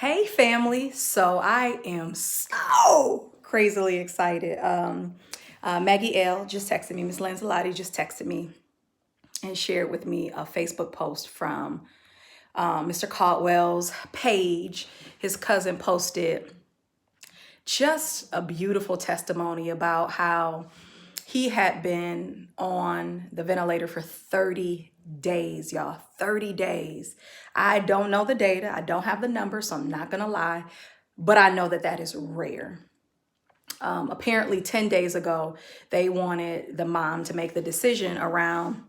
Hey family, so I am so crazily excited. Maggie L just texted me, Miss Lanzalotti just texted me and shared with me a Facebook post from Mr. Caldwell's page. His cousin posted just a beautiful testimony about how he had been on the ventilator for 30 days, y'all. 30 days. I don't know the data. I don't have the number, so I'm not going to lie. But I know that that is rare. Apparently, 10 days ago, they wanted the mom to make the decision around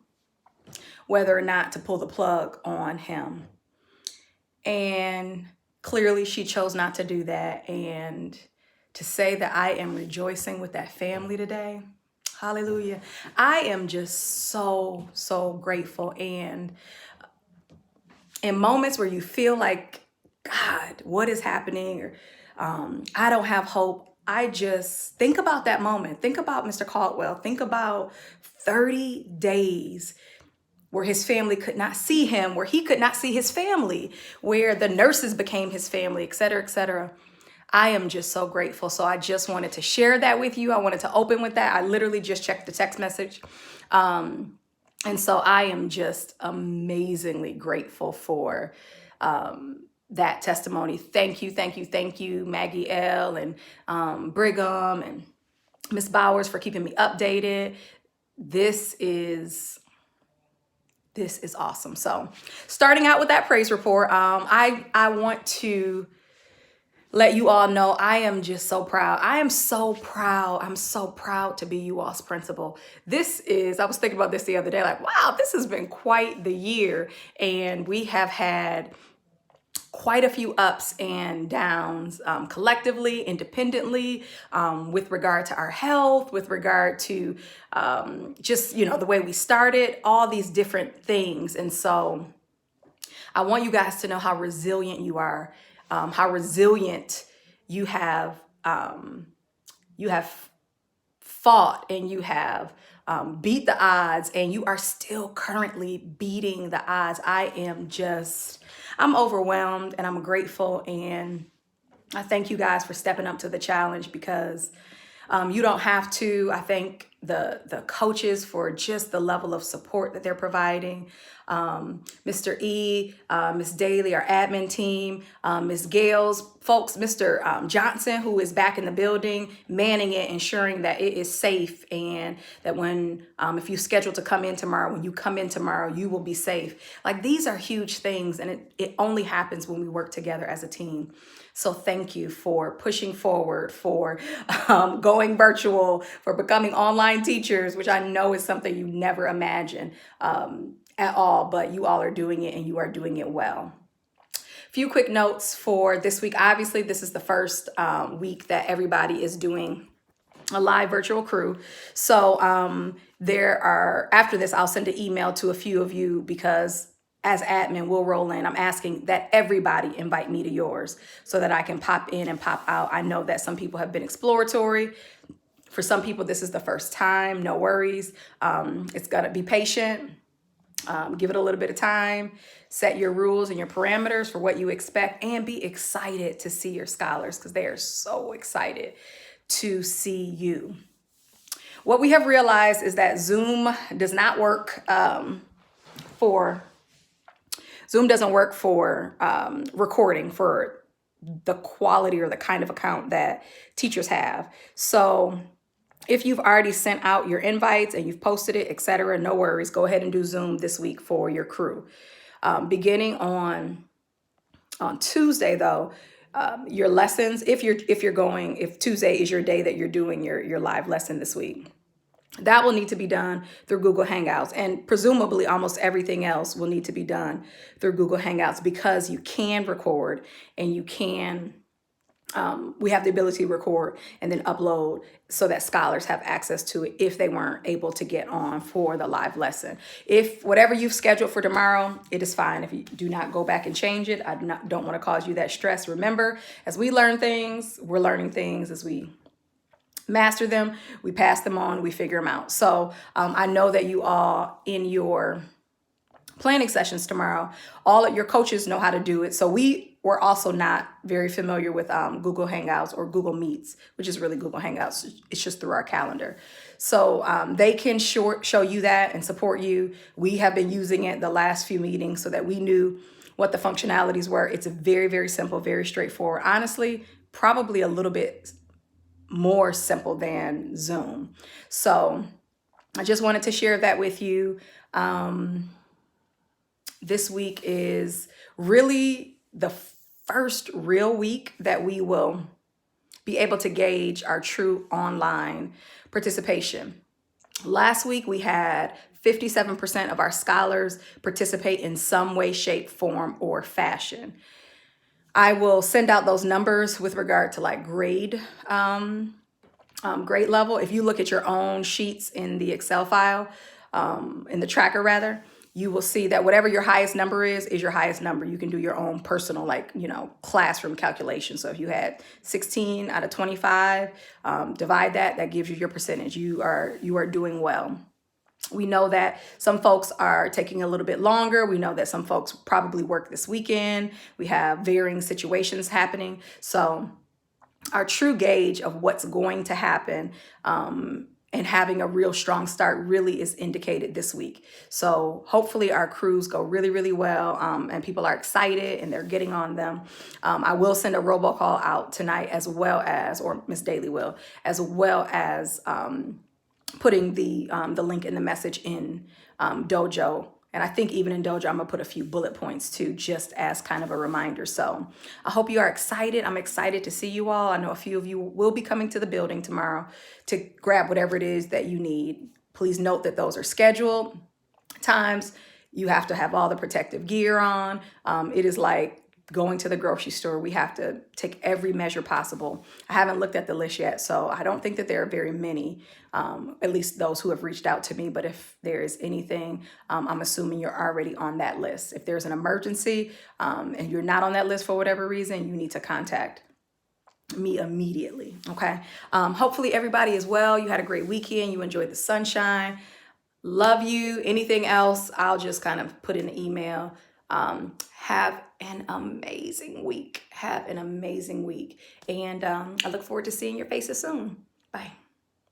whether or not to pull the plug on him. And clearly, she chose not to do that. And to say that I am rejoicing with that family today, hallelujah. I am just so grateful. And in moments where you feel like, God, what is happening? Or I don't have hope. I just think about that moment. Think about Mr. Caldwell. Think about 30 days where his family could not see him, where he could not see his family, where the nurses became his family, et cetera, et cetera. I am just so grateful. So I just wanted to share that with you. I wanted to open with that. I literally just checked the text message. And so I am just amazingly grateful for that testimony. Thank you, Maggie L. and Brigham and Miss Bowers for keeping me updated. This is awesome. So starting out with that praise report, I want to let you all know I am just so proud. I am so proud. I'm so proud to be you all's principal. I was thinking about this the other day, like, wow, this has been quite the year. And we have had quite a few ups and downs collectively, independently, with regard to our health, with regard to just, the way we started, all these different things. And so I want you guys to know how resilient you are, how resilient you have fought, and you have beat the odds, and you are still currently beating the odds. I'm overwhelmed, and I'm grateful, and I thank you guys for stepping up to the challenge, because you don't have to. I thank the coaches for just the level of support that they're providing. Mr. E, Miss Daly, our admin team, Miss Gales, folks, Mr. Johnson, who is back in the building, manning it, ensuring that it is safe, and that if you schedule to come in tomorrow, when you come in tomorrow, you will be safe. Like, these are huge things, and it only happens when we work together as a team. So thank you for pushing forward, for going virtual, for becoming online teachers, which I know is something you never imagined at all, but you all are doing it, and you are doing it well. Few quick notes for this week. Obviously, this is the first week that everybody is doing a live virtual crew. So after this, I'll send an email to a few of you, because as admin, we'll roll in. I'm asking that everybody invite me to yours so that I can pop in and pop out. I know that some people have been exploratory. For some people, this is the first time. No worries. It's going to be patient. Give it a little bit of time. Set your rules and your parameters for what you expect, and be excited to see your scholars, because they are so excited to see you. What we have realized is that Zoom doesn't work for recording for the quality or the kind of account that teachers have. So if you've already sent out your invites and you've posted it, etc., no worries. Go ahead and do Zoom this week for your crew. Beginning on Tuesday, though, your lessons, if Tuesday is your day that you're doing your live lesson this week, that will need to be done through Google Hangouts, and presumably almost everything else will need to be done through Google Hangouts, because you can record, and we have the ability to record and then upload so that scholars have access to it if they weren't able to get on for the live lesson. If whatever you've scheduled for tomorrow, it is fine. If you do not go back and change it, I don't want to cause you that stress. Remember, as we learn things, we're learning things. As we master them, we pass them on, we figure them out. So I know that you all in your planning sessions tomorrow. All of your coaches know how to do it. So we were also not very familiar with Google Hangouts or Google Meets, which is really Google Hangouts. It's just through our calendar. So they can show you that and support you. We have been using it the last few meetings so that we knew what the functionalities were. It's very, very simple, very straightforward. Honestly, probably a little bit more simple than Zoom. So I just wanted to share that with you. This week is really the first real week that we will be able to gauge our true online participation. Last week, we had 57% of our scholars participate in some way, shape, form, or fashion. I will send out those numbers with regard to like grade level. If you look at your own sheets in the Excel file, in the tracker rather, you will see that whatever your highest number is your highest number. You can do your own personal, classroom calculation. So if you had 16 out of 25, divide that. That gives you your percentage. You are doing well. We know that some folks are taking a little bit longer. We know that some folks probably work this weekend. We have varying situations happening. So our true gauge of what's going to happen and having a real strong start really is indicated this week. So hopefully our crews go really, really well, and people are excited and they're getting on them. I will send a robocall out tonight as well as, or Miss Daly will, as well as putting the link in the message in Dojo. And I think even in Dojo, I'm gonna put a few bullet points too, just as kind of a reminder. So I hope you are excited. I'm excited to see you all. I know a few of you will be coming to the building tomorrow to grab whatever it is that you need. Please note that those are scheduled times. You have to have all the protective gear on. It is like going to the grocery store. We have to take every measure possible. I haven't looked at the list yet, so I don't think that there are very many, at least those who have reached out to me. But if there is anything, I'm assuming you're already on that list. If there's an emergency and you're not on that list for whatever reason, you need to contact me immediately, okay? Hopefully everybody is well. You had a great weekend. You enjoyed the sunshine. Love you. Anything else, I'll just kind of put in the email. Have an amazing week. Have an amazing week. And I look forward to seeing your faces soon. Bye.